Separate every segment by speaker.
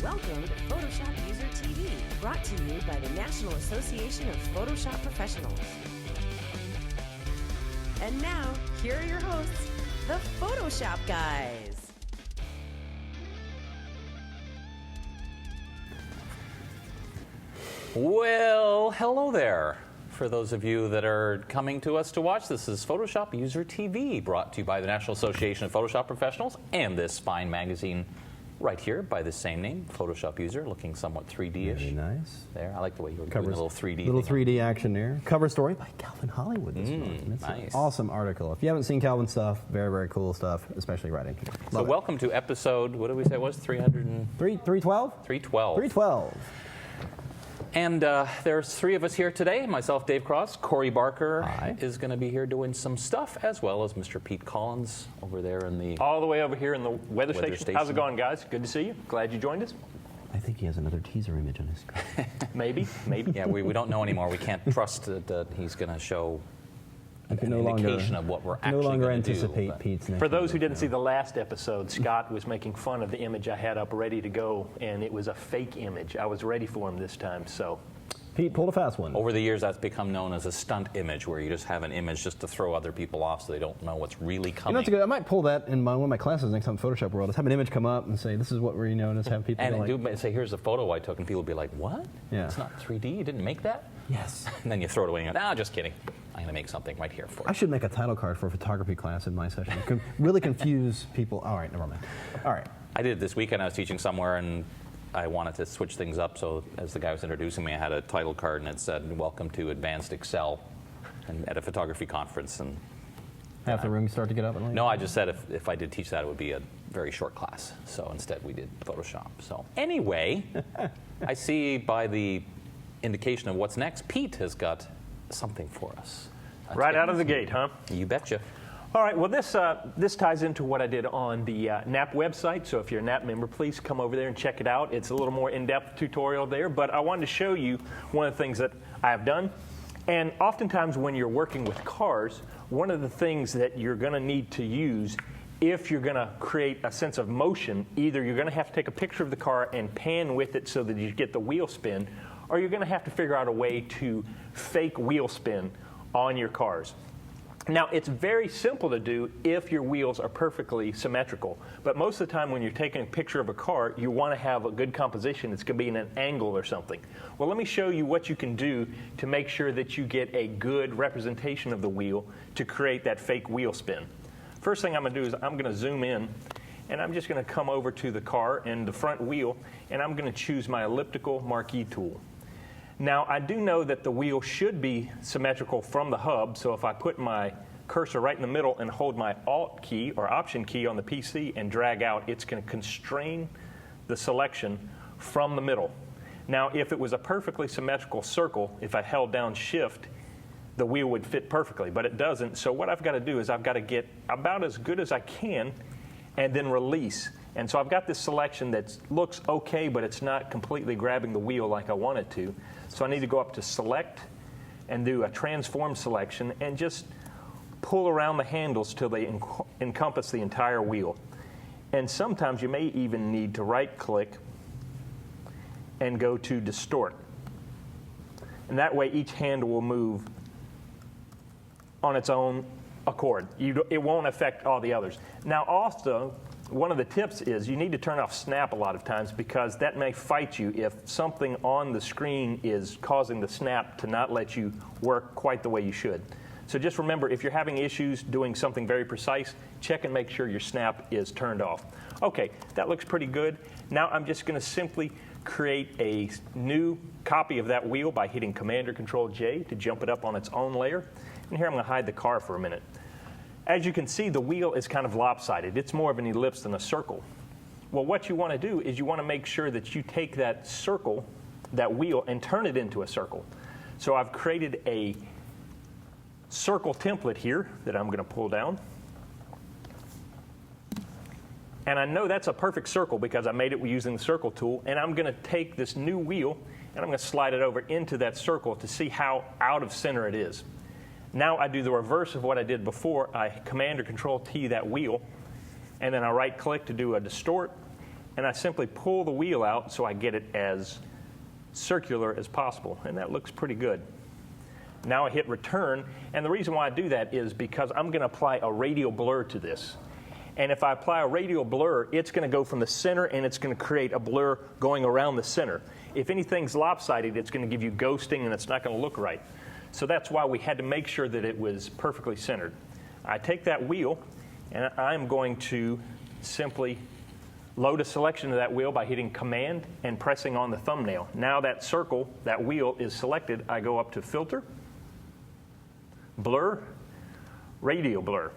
Speaker 1: Welcome to PhotoshopUser TV, brought to you by the National Association of Photoshop Professionals. And now, here are your hosts, the Photoshop guys.
Speaker 2: Well, hello there. For those of you that are coming to us to watch, this is PhotoshopUser TV, brought to you by the National Association of Photoshop Professionals and this fine magazine right here by the same name, PhotoshopUser, looking somewhat 3D-ish.
Speaker 3: Very nice.
Speaker 2: There, I like the way you were doing a little 3D.
Speaker 3: Little 3D action there. Cover story by Calvin Hollywood this month. It's
Speaker 2: nice.
Speaker 3: An awesome article. If you haven't seen Calvin's stuff, very, very cool stuff, especially right in here.
Speaker 2: So welcome to episode, what did we say it was? 312?
Speaker 3: 312?
Speaker 2: 312.
Speaker 3: 312.
Speaker 2: And there's three of us here today. Myself, Dave Cross. Corey Barker is going to be here doing some stuff, as well as Mr. Pete Collins over there in the...
Speaker 4: All the way over here in the weather station. How's it going, guys? Good to see you. Glad you joined us.
Speaker 3: I think he has another teaser image on his screen.
Speaker 4: Maybe.
Speaker 2: Yeah, we don't know anymore. We can't trust that he's going to show an
Speaker 3: no
Speaker 2: indication of what we're actually
Speaker 3: no longer
Speaker 2: going to do.
Speaker 3: anticipate Pete's next.
Speaker 4: For those who didn't see the last episode, Scott was making fun of the image I had up ready to go, and it was a fake image. I was ready for him this time, so...
Speaker 3: Pete pulled a fast one.
Speaker 2: Over the years, that's become known as a stunt image, where you just have an image just to throw other people off so they don't know what's really coming.
Speaker 3: You know, it's good. I might pull that in one of my classes next time in Photoshop World. Just have an image come up and say, this is what we're known as, have people
Speaker 2: and
Speaker 3: like...
Speaker 2: say, here's a photo I took, and people will be like, what?
Speaker 3: Yeah.
Speaker 2: It's not 3D? You didn't make that?
Speaker 3: Yes.
Speaker 2: And then you throw it away and you go, just kidding. I'm going to make something right here for you.
Speaker 3: I should make a title card for a photography class in my session. Really confuse people. All right, never mind. All right.
Speaker 2: I did it this weekend. I was teaching somewhere, and I wanted to switch things up, so as the guy was introducing me, I had a title card, and it said, welcome to Advanced Excel, and at a photography conference. And
Speaker 3: half the room start to get up and leave?
Speaker 2: No, I just said if I did teach that, it would be a very short class. So instead, we did Photoshop. So anyway, I see by the indication of what's next, Pete has got something for us.
Speaker 4: Right out of the gate, huh?
Speaker 2: You betcha.
Speaker 4: All right, well, this ties into what I did on the NAP website, so if you're a NAP member, please come over there and check it out. It's a little more in-depth tutorial there, but I wanted to show you one of the things that I have done. And oftentimes when you're working with cars, one of the things that you're going to need to use if you're going to create a sense of motion, either you're going to have to take a picture of the car and pan with it so that you get the wheel spin, or you're going to have to figure out a way to fake wheel spin on your cars. Now, it's very simple to do if your wheels are perfectly symmetrical. But most of the time when you're taking a picture of a car, you want to have a good composition. It's going to be in an angle or something. Well, let me show you what you can do to make sure that you get a good representation of the wheel to create that fake wheel spin. First thing I'm going to do is I'm going to zoom in, and I'm just going to come over to the car and the front wheel, and I'm going to choose my elliptical marquee tool. Now, I do know that the wheel should be symmetrical from the hub, so if I put my cursor right in the middle and hold my Alt key or Option key on the PC and drag out, it's going to constrain the selection from the middle. Now, if it was a perfectly symmetrical circle, if I held down Shift, the wheel would fit perfectly, but it doesn't. So what I've got to do is I've got to get about as good as I can and then release. And so I've got this selection that looks okay, but it's not completely grabbing the wheel like I want it to. So I need to go up to Select and do a Transform selection and just pull around the handles till they encompass the entire wheel. And sometimes you may even need to right-click and go to Distort. And that way each handle will move on its own accord. It won't affect all the others. Now also, one of the tips is you need to turn off snap a lot of times because that may fight you if something on the screen is causing the snap to not let you work quite the way you should. So just remember, if you're having issues doing something very precise, check and make sure your snap is turned off. Okay, that looks pretty good. Now I'm just going to simply create a new copy of that wheel by hitting Command or Control J to jump it up on its own layer. And here I'm going to hide the car for a minute. As you can see, the wheel is kind of lopsided. It's more of an ellipse than a circle. Well, what you want to do is you want to make sure that you take that circle, that wheel, and turn it into a circle. So I've created a circle template here that I'm going to pull down. And I know that's a perfect circle because I made it using the circle tool. And I'm going to take this new wheel and I'm going to slide it over into that circle to see how out of center it is. Now I do the reverse of what I did before. I Command or Control T that wheel, and then I right-click to do a Distort, and I simply pull the wheel out so I get it as circular as possible, and that looks pretty good. Now I hit return, and the reason why I do that is because I'm going to apply a radial blur to this. And if I apply a radial blur, it's going to go from the center and it's going to create a blur going around the center. If anything's lopsided, it's going to give you ghosting and it's not going to look right. So that's why we had to make sure that it was perfectly centered. I take that wheel and I'm going to simply load a selection of that wheel by hitting Command and pressing on the thumbnail. Now that circle, that wheel is selected. I go up to Filter, Blur, Radial Blur.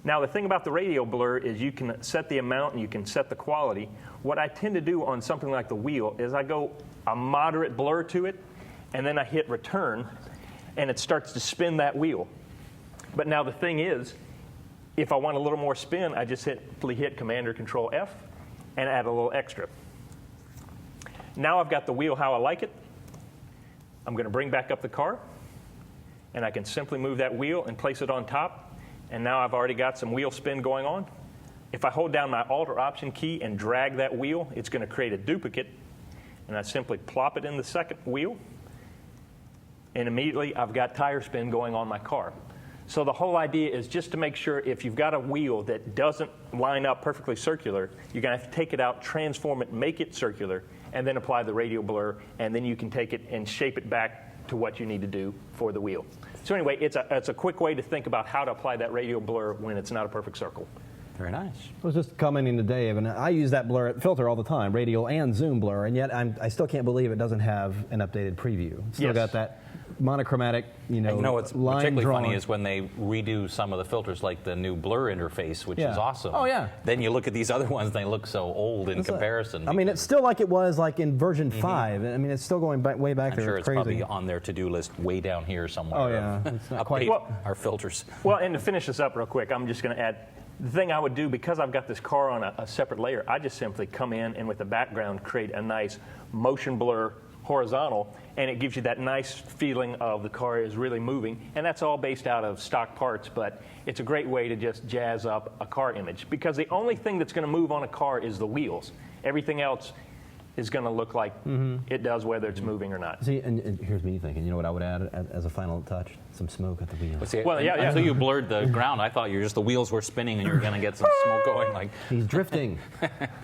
Speaker 4: Now the thing about the radial blur is you can set the amount and you can set the quality. What I tend to do on something like the wheel is I go a moderate blur to it, and then I hit return, and it starts to spin that wheel. But now the thing is, if I want a little more spin, I just simply hit Command or Control F and add a little extra. Now I've got the wheel how I like it. I'm going to bring back up the car, and I can simply move that wheel and place it on top. And now I've already got some wheel spin going on. If I hold down my Alt or Option key and drag that wheel, it's going to create a duplicate. And I simply plop it in the second wheel. And immediately I've got tire spin going on my car. So the whole idea is just to make sure if you've got a wheel that doesn't line up perfectly circular, you're going to have to take it out, transform it, make it circular, and then apply the radial blur. And then you can take it and shape it back to what you need to do for the wheel. So anyway, it's a quick way to think about how to apply that radial blur when it's not a perfect circle.
Speaker 2: Very nice.
Speaker 3: I was just commenting to Dave, and I use that filter all the time, radial and zoom blur, and yet I still can't believe it doesn't have an updated preview. Still got that monochromatic,
Speaker 2: what's
Speaker 3: line
Speaker 2: particularly
Speaker 3: drawn.
Speaker 2: funny is when they redo some of the filters, like the new blur interface, which is awesome.
Speaker 3: Oh, yeah.
Speaker 2: Then you look at these other ones, and they look so old in comparison.
Speaker 3: I mean, it's still like it was like in version 5. I mean, it's still going way back there.
Speaker 2: I'm sure it's
Speaker 3: crazy.
Speaker 2: probably on their to-do list way down here somewhere.
Speaker 3: Oh, yeah. It's not quite.
Speaker 2: Our filters.
Speaker 4: Well, and to finish this up real quick, I'm just going to add, the thing I would do, because I've got this car on a separate layer, I just simply come in and with the background create a nice motion blur horizontal, and it gives you that nice feeling of the car is really moving, and that's all based out of stock parts, but it's a great way to just jazz up a car image, because the only thing that's going to move on a car is the wheels. Everything else is going to look like it does whether it's moving or not.
Speaker 3: See, and here's me thinking, you know what I would add as a final touch? Some smoke at the wheel.
Speaker 2: Well, yeah. Until you blurred the ground, I thought the wheels were spinning and you were going to get some smoke going. Like
Speaker 3: he's drifting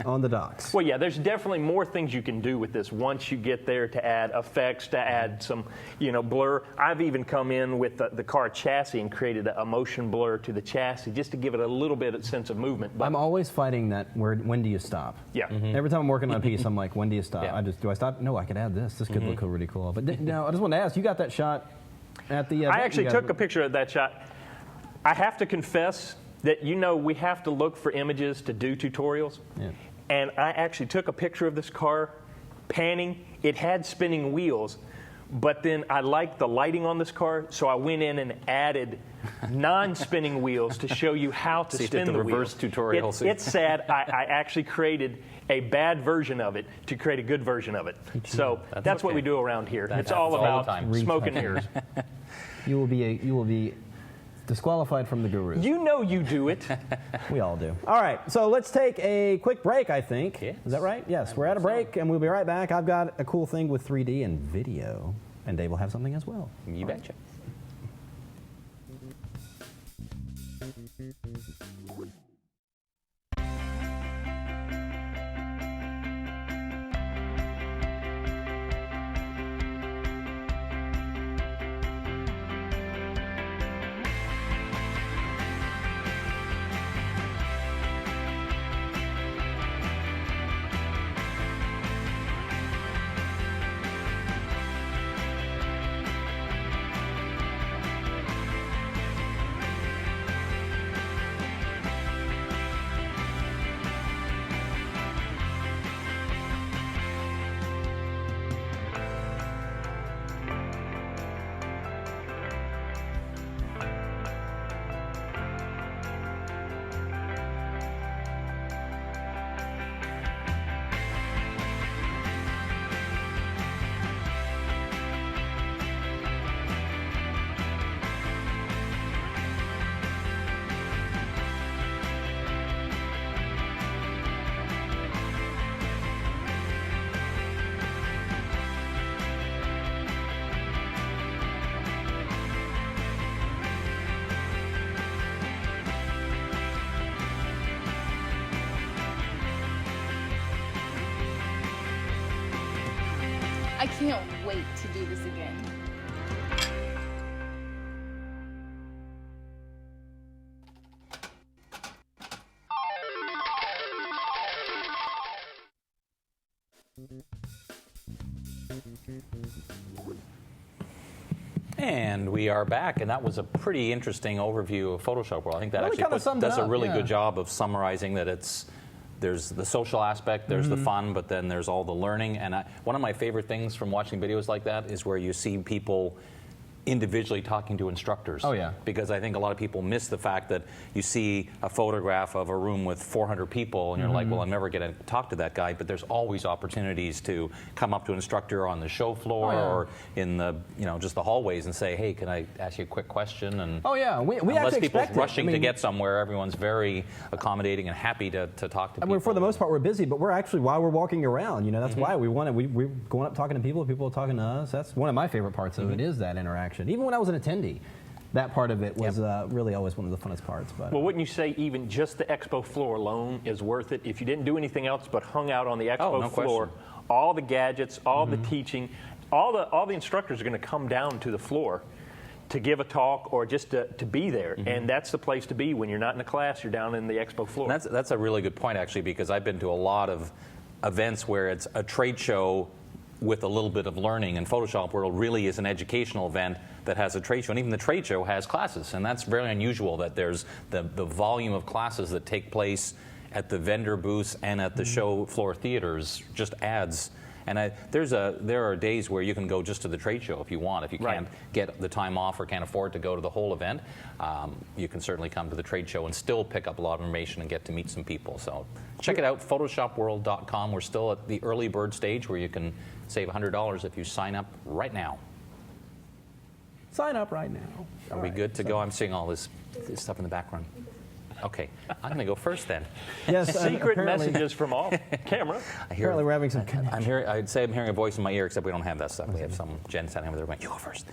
Speaker 3: on the docks.
Speaker 4: Well, yeah, there's definitely more things you can do with this once you get there to add effects, to add some, blur. I've even come in with the car chassis and created a motion blur to the chassis just to give it a little bit of sense of movement. But
Speaker 3: I'm always fighting that word, when do you stop?
Speaker 4: Yeah.
Speaker 3: Every time I'm working on a piece, I'm like, when do you stop?
Speaker 2: Yeah.
Speaker 3: Do I stop? No, I could add this. This could look really cool. But now, I just want to ask, you got that shot at the
Speaker 4: I actually took a picture of that shot. I have to confess that, we have to look for images to do tutorials.
Speaker 3: Yeah.
Speaker 4: And I actually took a picture of this car panning. It had spinning wheels, but then I liked the lighting on this car, so I went in and added non-spinning wheels to show you how to spin the
Speaker 2: reverse
Speaker 4: wheels.
Speaker 2: tutorial.
Speaker 4: It's sad. I actually created a bad version of it to create a good version of it. So that's what we do around here. It's all about smoke and mirrors.
Speaker 3: You will be disqualified from the guru.
Speaker 4: You know you do it.
Speaker 3: We all do. All right, so let's take a quick break, I think.
Speaker 2: Yes.
Speaker 3: Is that right? Yes, we're at a break, and we'll be right back. I've got a cool thing with 3D and video, and Dave will have something as well.
Speaker 2: You betcha.
Speaker 5: I can't wait to do this again.
Speaker 2: And we are back, and that was a pretty interesting overview of Photoshop World. I think that
Speaker 3: Really
Speaker 2: actually does a really
Speaker 3: yeah.
Speaker 2: good job of summarizing that there's the social aspect, there's the fun, but then there's all the learning. And one of my favorite things from watching videos like that is where you see people individually talking to instructors.
Speaker 3: Oh, yeah.
Speaker 2: Because I think a lot of people miss the fact that you see a photograph of a room with 400 people and you're like, well, I'm never going to talk to that guy, but there's always opportunities to come up to an instructor on the show floor or in the, just the hallways and say, hey, can I ask you a quick question? And
Speaker 3: oh, yeah. We
Speaker 2: unless
Speaker 3: actually
Speaker 2: people's
Speaker 3: expect it.
Speaker 2: rushing to get somewhere, everyone's very accommodating and happy to talk to people.
Speaker 3: For the most part, we're busy, but we're actually, while we're walking around, that's why we're going up talking to people are talking to us. That's one of my favorite parts of it, is that interaction. Even when I was an attendee, that part of it was really always one of the funnest parts. But
Speaker 4: well, wouldn't you say even just the expo floor alone is worth it? If you didn't do anything else but hung out on the expo floor, all the gadgets, all the teaching, all the instructors are going to come down to the floor to give a talk or just to be there. And that's the place to be when you're not in a class, you're down in the expo floor.
Speaker 2: And that's a really good point, actually, because I've been to a lot of events where it's a trade show with a little bit of learning, and Photoshop World really is an educational event that has a trade show, and even the trade show has classes, and that's very unusual that there's the volume of classes that take place at the vendor booths and at the show floor theaters just adds. And there are days where you can go just to the trade show if you want. If you can't get the time off or can't afford to go to the whole event, you can certainly come to the trade show and still pick up a lot of information and get to meet some people. So check it out, PhotoshopWorld.com. We're still at the early bird stage where you can save $100 if you sign up right now.
Speaker 3: sign up right now.
Speaker 2: Are we good to go? I'm seeing all this stuff in the background. Okay, I'm going to go first then.
Speaker 3: Yes,
Speaker 4: secret messages from off camera.
Speaker 3: Apparently we're having some connection.
Speaker 2: I'd say I'm hearing a voice in my ear, except we don't have that stuff. We have some Jen standing over there going, you go first.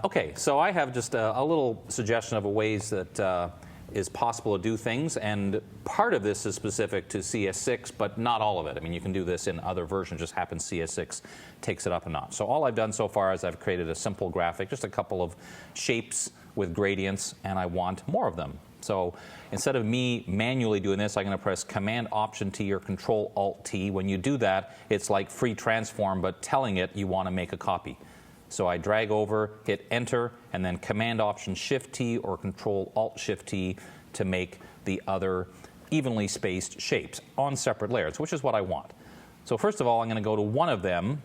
Speaker 2: Okay, so I have just a little suggestion of ways that is possible to do things, and part of this is specific to CS6, but not all of it. I mean, you can do this in other versions, just happens CS6 takes it up a notch. So all I've done so far is I've created a simple graphic, just a couple of shapes with gradients, and I want more of them. So instead of me manually doing this, I'm going to press Command-Option-T or Control-Alt-T. When you do that, it's like free transform, but telling it you want to make a copy. So I drag over, hit Enter, and then Command-Option-Shift-T or Control-Alt-Shift-T to make the other evenly spaced shapes on separate layers, which is what I want. So first of all, I'm going to go to one of them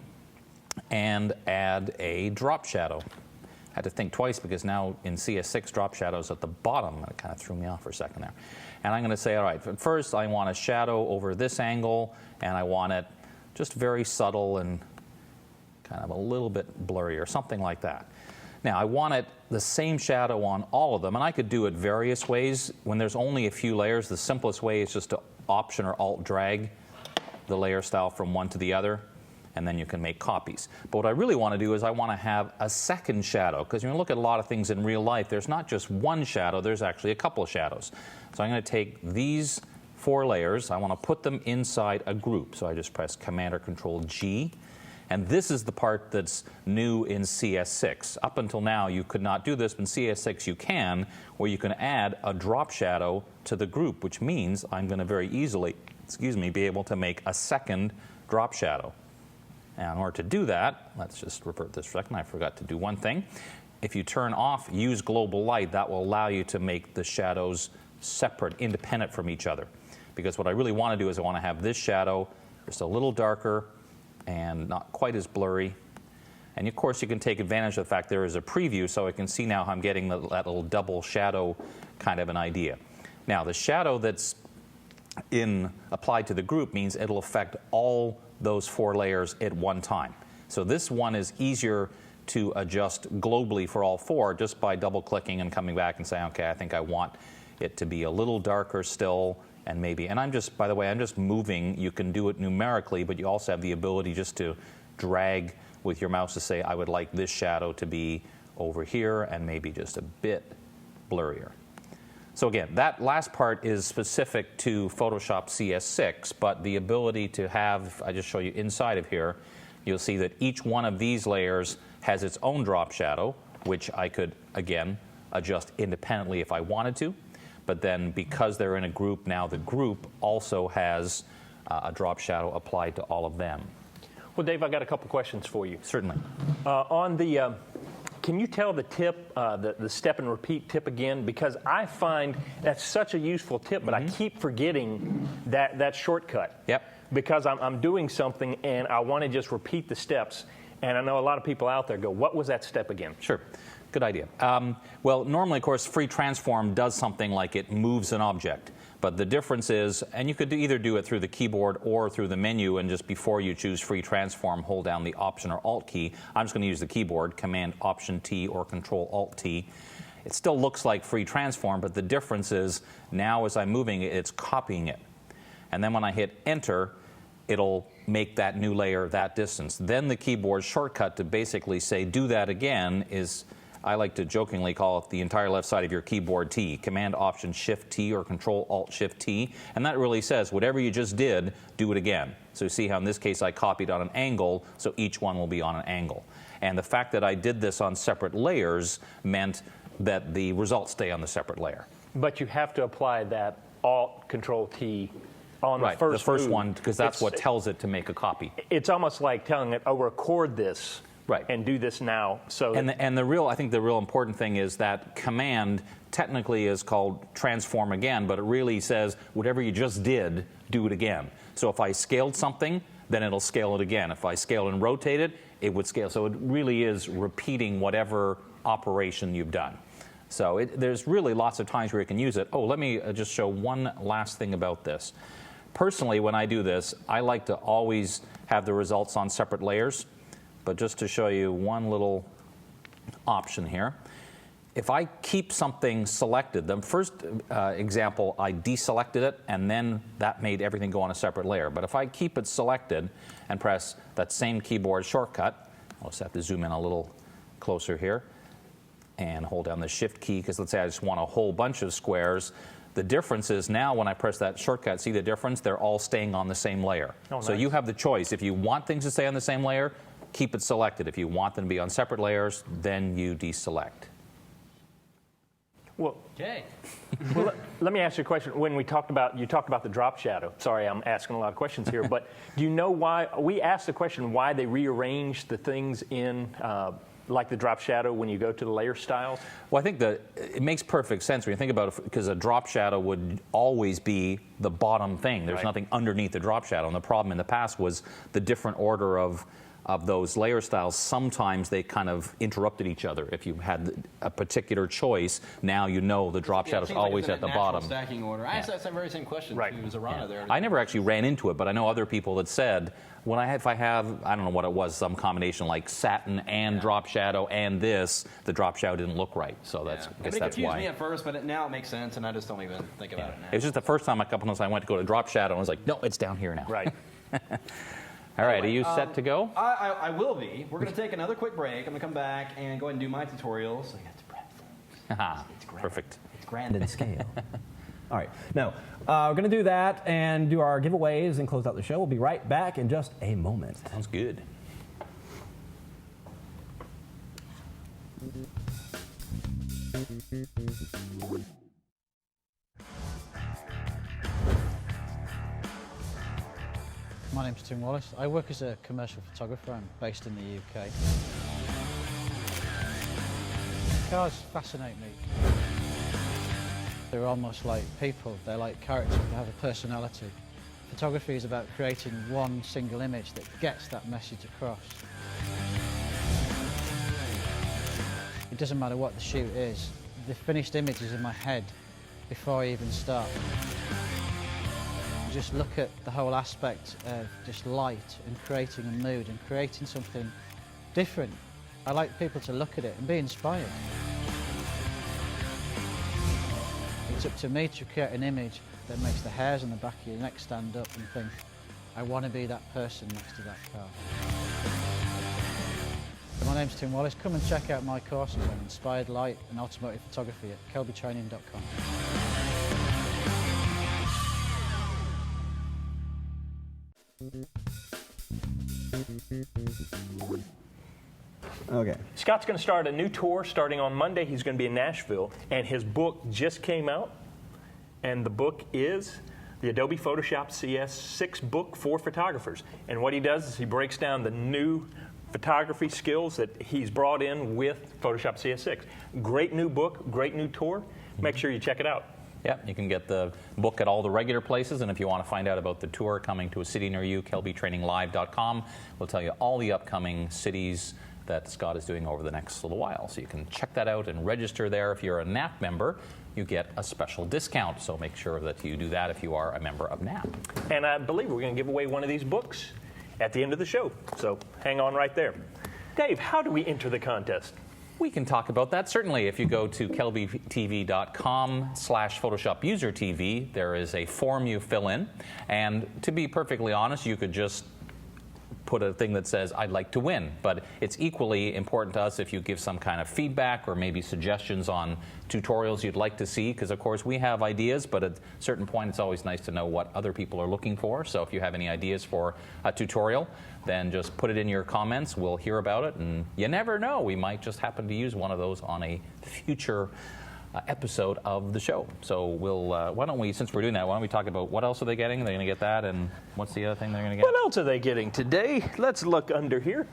Speaker 2: and add a drop shadow. I had to think twice because now in CS6 drop shadows at the bottom, it kind of threw me off for a second there. And I'm going to say, all right, first I want a shadow over this angle, and I want it just very subtle and kind of a little bit blurry or something like that. Now I want it the same shadow on all of them, and I could do it various ways. When there's only a few layers, the simplest way is just to Option or Alt drag the layer style from one to the other, and then you can make copies. But what I really want to do is I want to have a second shadow, because when you look at a lot of things in real life, there's not just one shadow, there's actually a couple of shadows. So I'm going to take these 4 layers, I want to put them inside a group. So I just press Command or Control G. And this is the part that's new in CS6. Up until now, you could not do this, but in CS6 you can, where you can add a drop shadow to the group, which means I'm going to very easily, be able to make a second drop shadow. Now, in order to do that, let's just revert this for a second. I forgot to do one thing. If you turn off Use Global Light, that will allow you to make the shadows separate, independent from each other. Because what I really want to do is I want to have this shadow just a little darker and not quite as blurry. And of course, you can take advantage of the fact there is a preview, so I can see now how I'm getting that little double shadow kind of an idea. Now, the shadow that's applied to the group means it'll affect all those 4 layers at one time. So this one is easier to adjust globally for all 4 just by double-clicking and coming back and saying, okay, I think I want it to be a little darker still, and maybe, and I'm just, by the way, I'm just moving. You can do it numerically, but you also have the ability just to drag with your mouse to say, I would like this shadow to be over here and maybe just a bit blurrier. So again, that last part is specific to Photoshop CS6, but the ability to have, I just show you inside of here, you'll see that each one of these layers has its own drop shadow, which I could, again, adjust independently if I wanted to. But then because they're in a group, now the group also has a drop shadow applied to all of them.
Speaker 4: Well, Dave, I got a couple questions for you.
Speaker 2: Certainly.
Speaker 4: Can you tell the tip, the step and repeat tip again? Because I find that's such a useful tip, but I keep forgetting that shortcut.
Speaker 2: Yep.
Speaker 4: Because I'm doing something and I want to just repeat the steps. And I know a lot of people out there go, what was that step again?
Speaker 2: Sure. Good idea. Well, normally, of course, free transform does something like it moves an object. But the difference is, and you could either do it through the keyboard or through the menu, and just before you choose free transform, hold down the Option or Alt key. I'm just going to use the keyboard, Command Option T or Control Alt T. It still looks like free transform, but the difference is now as I'm moving it, it's copying it. And then when I hit Enter, it'll make that new layer that distance. Then the keyboard shortcut to basically say do that again is, I like to jokingly call it the entire left side of your keyboard T, Command Option Shift T or Control Alt Shift T, and that really says whatever you just did, do it again. So you see how in this case I copied on an angle, so each one will be on an angle. And the fact that I did this on separate layers meant that the results stay on the separate layer.
Speaker 4: But you have to apply that Alt Control T on
Speaker 2: right,
Speaker 4: the first move.
Speaker 2: one, because that's what tells it to make a copy.
Speaker 4: It's almost like telling it, oh, record this.
Speaker 2: Right.
Speaker 4: And do this now. So
Speaker 2: and I think the real important thing is that command technically is called transform again, but it really says whatever you just did, do it again. So if I scaled something, then it'll scale it again. If I scaled and rotated, it would scale. So it really is repeating whatever operation you've done. So there's really lots of times where you can use it. Oh, let me just show one last thing about this. Personally, when I do this, I like to always have the results on separate layers. But just to show you one little option here, if I keep something selected, the first example, I deselected it, and then that made everything go on a separate layer. But if I keep it selected and press that same keyboard shortcut, I'll just have to zoom in a little closer here, and hold down the Shift key, because let's say I just want a whole bunch of squares. The difference is now when I press that shortcut, see the difference? They're all staying on the same layer.
Speaker 4: Oh,
Speaker 2: so
Speaker 4: nice.
Speaker 2: you have the choice. If you want things to stay on the same layer, keep it selected. If you want them to be on separate layers, then you deselect.
Speaker 4: Well,
Speaker 3: Okay.
Speaker 4: well, let me ask you a question. When you talked about the drop shadow, sorry, I'm asking a lot of questions here, but do you know why, we asked the question why they rearranged the things in, like the drop shadow when you go to the layer styles?
Speaker 2: Well, I think that it makes perfect sense when you think about it, because a drop shadow would always be the bottom thing. There's
Speaker 4: Right.
Speaker 2: nothing underneath the drop shadow. And the problem in the past was the different order of those layer styles. Sometimes they kind of interrupted each other. If you had a particular choice, now you know the drop shadow is always at the bottom.
Speaker 6: Stacking order. I asked that very same question
Speaker 4: Right.
Speaker 6: to Zarana there.
Speaker 2: I never actually ran into it, but I know other people that said, if I have, I don't know what it was, some combination like satin and drop shadow and this, the drop shadow didn't look right. So that's, I guess
Speaker 6: It
Speaker 2: that's
Speaker 6: confused
Speaker 2: why.
Speaker 6: me at first, but now it makes sense, and I just don't even think about it now.
Speaker 2: It was just the first time a couple of times I went to go to drop shadow, and I was like, no, it's down here now.
Speaker 4: Right.
Speaker 2: All right, are you set to go?
Speaker 6: I will be. We're going to take another quick break. I'm going to come back and go ahead and do my tutorials. I got to prep things.
Speaker 2: Haha,
Speaker 6: It's grand.
Speaker 2: perfect.
Speaker 3: It's grand in scale. All right. Now, we're going to do that and do our giveaways and close out the show. We'll be right back in just a moment.
Speaker 2: Sounds good.
Speaker 7: My name's Tim Wallace. I work as a commercial photographer. I'm based in the UK. Cars fascinate me. They're almost like people. They're like characters. They have a personality. Photography is about creating one single image that gets that message across. It doesn't matter what the shoot is. The finished image is in my head before I even start. Just look at the whole aspect of just light and creating a mood and creating something different. I like people to look at it and be inspired. It's up to me to create an image that makes the hairs on the back of your neck stand up and think, I want to be that person next to that car. My name's Tim Wallace. Come and check out my courses on inspired light and automotive photography at kelbytraining.com.
Speaker 3: Okay.
Speaker 4: Scott's going to start a new tour starting on Monday. He's going to be in Nashville, and his book just came out. And the book is the Adobe Photoshop CS6 book for photographers. And what he does is he breaks down the new photography skills that he's brought in with Photoshop CS6. Great new book, great new tour. Make sure you check it out.
Speaker 2: Yeah, you can get the book at all the regular places, and if you want to find out about the tour coming to a city near you, kelbytraininglive.com will tell you all the upcoming cities that Scott is doing over the next little while. So you can check that out and register there. If you're a NAP member, you get a special discount. So make sure that you do that if you are a member of NAP.
Speaker 4: And I believe we're going to give away one of these books at the end of the show. So hang on right there. Dave, how do we enter the contest?
Speaker 2: We can talk about that. Certainly, if you go to kelbytv.com/PhotoshopUser TV, there is a form you fill in. And to be perfectly honest, you could just put a thing that says, I'd like to win. But it's equally important to us if you give some kind of feedback or maybe suggestions on tutorials you'd like to see, because of course we have ideas, but at a certain point it's always nice to know what other people are looking for. So if you have any ideas for a tutorial, then just put it in your comments. We'll hear about it, and you never know, we might just happen to use one of those on a future episode of the show. So we'll, why don't we, since we're doing that, why don't we talk about what else are they getting? They're going to get that, and what's the other thing they're going to get?
Speaker 4: What else are they getting today? Let's look under here.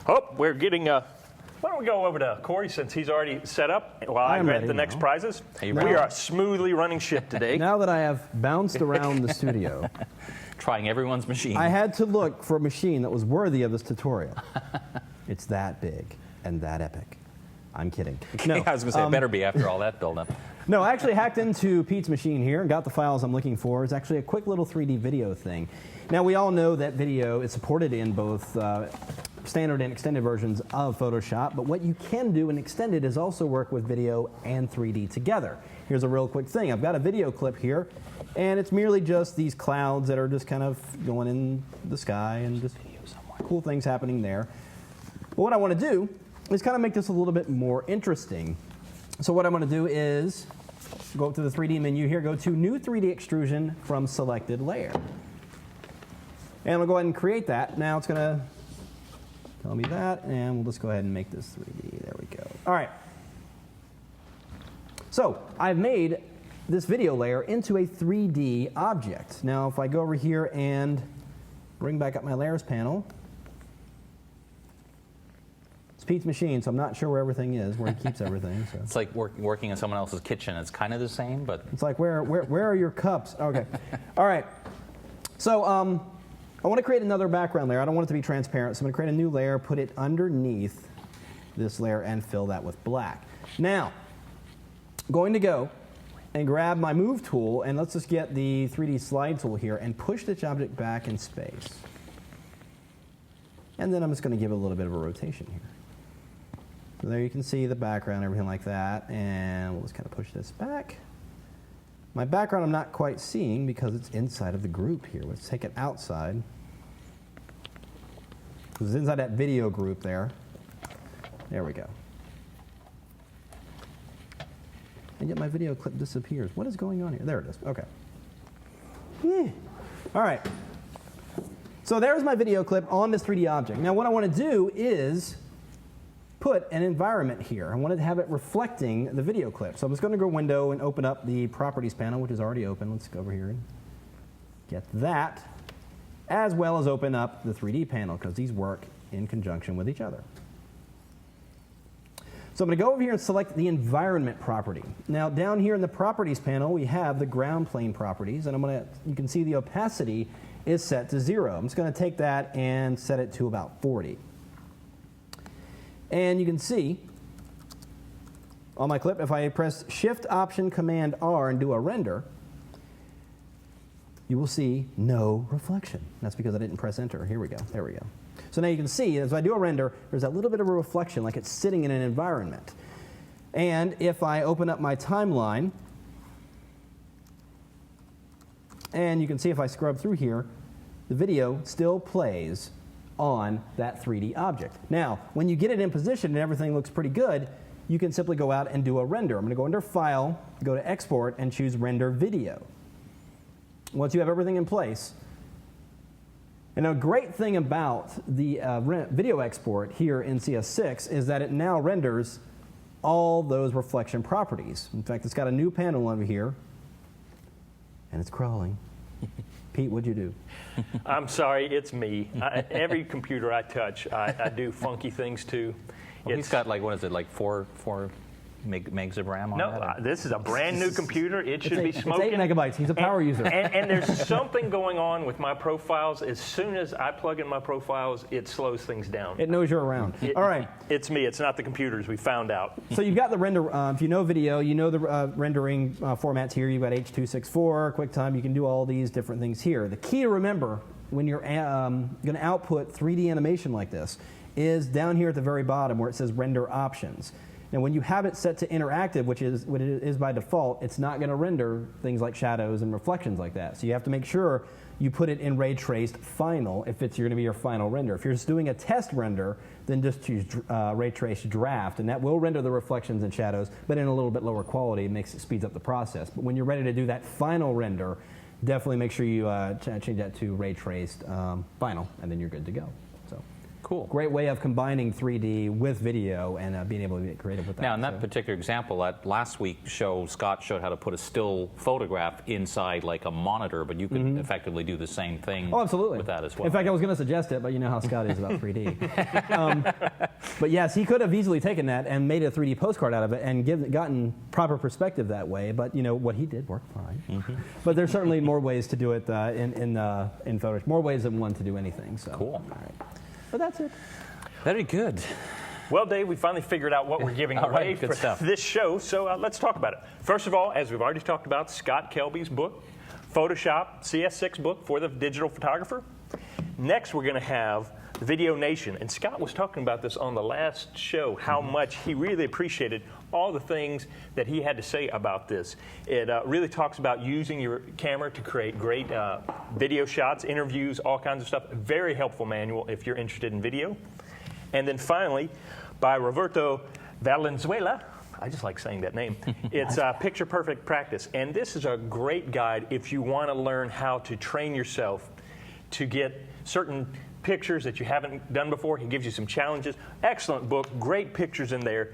Speaker 4: Oh, we're getting why don't we go over to Corey since he's already set up while I grant the next prizes.
Speaker 2: Hey,
Speaker 4: we are a smoothly running ship today.
Speaker 3: Now that I have bounced around the studio,
Speaker 2: Trying everyone's machine.
Speaker 3: I had to look for a machine that was worthy of this tutorial. It's that big and that epic. I'm kidding. No,
Speaker 2: I was going to say, it better be after all that buildup.
Speaker 3: No, I actually hacked into Pete's machine here and got the files I'm looking for. It's actually a quick little 3D video thing. Now, we all know that video is supported in both standard and extended versions of Photoshop, but what you can do in extended is also work with video and 3D together. Here's a real quick thing. I've got a video clip here, and it's merely just these clouds that are just kind of going in the sky and just cool things happening there. But what I want to do is kind of make this a little bit more interesting. So what I'm going to do is go up to the 3D menu here, go to New 3D Extrusion from Selected Layer. And we'll go ahead and create that. Now it's going to tell me that, and we'll just go ahead and make this 3D. There we go. All right. So I've made this video layer into a 3D object. Now if I go over here and bring back up my layers panel, it's Pete's machine, so I'm not sure where everything is, where he keeps everything. So.
Speaker 2: It's like working in someone else's kitchen. It's kind of the same, but...
Speaker 3: It's like, where are your cups? Okay. All right. So I want to create another background layer. I don't want it to be transparent, so I'm going to create a new layer, put it underneath this layer, and fill that with black. Now, I'm going to go and grab my Move tool, and let's just get the 3D Slide tool here and push this object back in space. And then I'm just going to give it a little bit of a rotation here. So there you can see the background, everything like that, and we'll just kind of push this back. My background I'm not quite seeing because it's inside of the group here. Let's take it outside. It's inside that video group there. There we go. And yet my video clip disappears. What is going on here? There it is. Okay. All right. So there's my video clip on this 3D object. Now what I want to do is put an environment here. I wanted to have it reflecting the video clip. So I'm just going to go window and open up the properties panel, which is already open. Let's go over here and get that, as well as open up the 3D panel, because these work in conjunction with each other. So I'm going to go over here and select the environment property. Now down here in the properties panel, we have the ground plane properties, and you can see the opacity is set to 0. I'm just going to take that and set it to about 40. And you can see on my clip, if I press Shift Option Command R and do a render, you will see no reflection. That's because I didn't press Enter. Here we go. There we go. So now you can see, as I do a render, there's that little bit of a reflection like it's sitting in an environment. And if I open up my timeline, and you can see if I scrub through here, the video still plays on that 3D object. Now, when you get it in position and everything looks pretty good, you can simply go out and do a render. I'm going to go under File, go to Export, and choose Render Video. Once you have everything in place, And a great thing about the video export here in CS6 is that it now renders all those reflection properties. In fact, it's got a new panel over here, and it's crawling. Pete, what'd you do?
Speaker 4: I'm sorry, it's me. Every computer I touch, I do funky things to.
Speaker 2: Well, he's got like, what is it, like four megs of RAM on that?
Speaker 4: No, this is a brand new computer. It should be smoking.
Speaker 3: It's 8 megabytes. He's a power user.
Speaker 4: And there's something going on with my profiles. As soon as I plug in my profiles, it slows things down.
Speaker 3: It knows you're around. All right.
Speaker 4: It's me. It's not the computers. We found out.
Speaker 3: So you've got the render. If you know video, you know the rendering formats here. You've got H.264, QuickTime. You can do all these different things here. The key to remember when you're going to output 3D animation like this is down here at the very bottom where it says Render Options. Now, when you have it set to interactive, which is what it is by default, it's not going to render things like shadows and reflections like that. So you have to make sure you put it in ray traced final if it's going to be your final render. If you're just doing a test render, then just choose ray traced draft, and that will render the reflections and shadows, but in a little bit lower quality. It speeds up the process. But when you're ready to do that final render, definitely make sure you change that to ray traced final, and then you're good to go.
Speaker 2: Cool.
Speaker 3: Great way of combining 3D with video and being able to get creative with that.
Speaker 2: Now, in that particular example, that last week's show, Scott showed how to put a still photograph inside like a monitor, but you could effectively do the same thing with that as well.
Speaker 3: In fact, I was going to suggest it, but you know how Scott is about 3D. But yes, he could have easily taken that and made a 3D postcard out of it and gotten proper perspective that way, but you know, what he did worked fine. But there's certainly more ways to do it in Photoshop, more ways than one to do anything. So.
Speaker 2: Cool.
Speaker 3: All right. But that's it.
Speaker 2: Very good.
Speaker 4: Well, Dave, we finally figured out what we're giving away for this show, so let's talk about it. First of all, as we've already talked about, Scott Kelby's book, Photoshop CS6 book for the digital photographer. Next, we're going to have Video Nation, and Scott was talking about this on the last show, how much he really appreciated all the things that he had to say about this. It really talks about using your camera to create great video shots, interviews, all kinds of stuff. Very helpful manual if you're interested in video. And then finally, by Roberto Valenzuela, I just like saying that name. It's Picture Perfect Practice. And this is a great guide if you want to learn how to train yourself to get certain pictures that you haven't done before. He gives you some challenges. Excellent book, great pictures in there.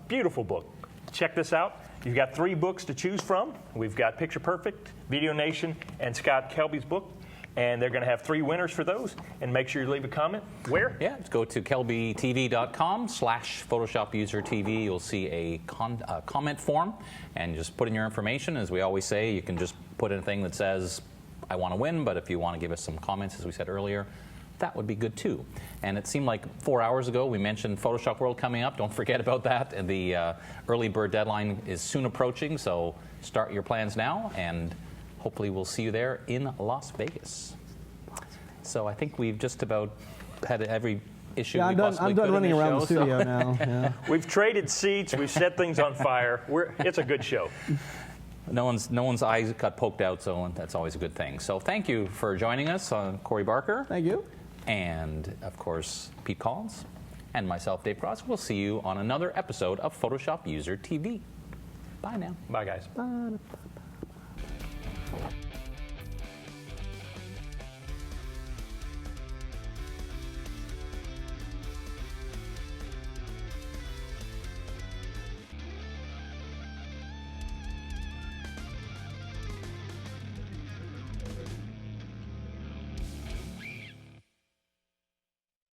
Speaker 4: Beautiful book. Check this out. You've got 3 books to choose from. We've got Picture Perfect, Video Nation, and Scott Kelby's book. And they're going to have 3 winners for those. And make sure you leave a comment. Where?
Speaker 2: Yeah, just go to kelbytv.com/PhotoshopUserTV. You'll see a comment form. And just put in your information. As we always say, you can just put in a thing that says, I want to win. But if you want to give us some comments, as we said earlier, that would be good too. And it seemed like 4 hours ago we mentioned Photoshop World coming up. Don't forget about that. And the early bird deadline is soon approaching, so start your plans now, and hopefully we'll see you there in Las Vegas. So I think we've just about had every issue we possibly
Speaker 3: I'm
Speaker 2: could
Speaker 3: done running
Speaker 2: in the
Speaker 3: around
Speaker 2: show,
Speaker 3: the studio now. Yeah.
Speaker 4: We've traded seats. We've set things on fire. It's a good show.
Speaker 2: No one's eyes got poked out, so that's always a good thing. So thank you for joining us, Corey Barker.
Speaker 3: Thank you.
Speaker 2: And, of course, Pete Collins, and myself, Dave Cross. We'll see you on another episode of Photoshop User TV. Bye now.
Speaker 4: Bye, guys.
Speaker 3: Bye.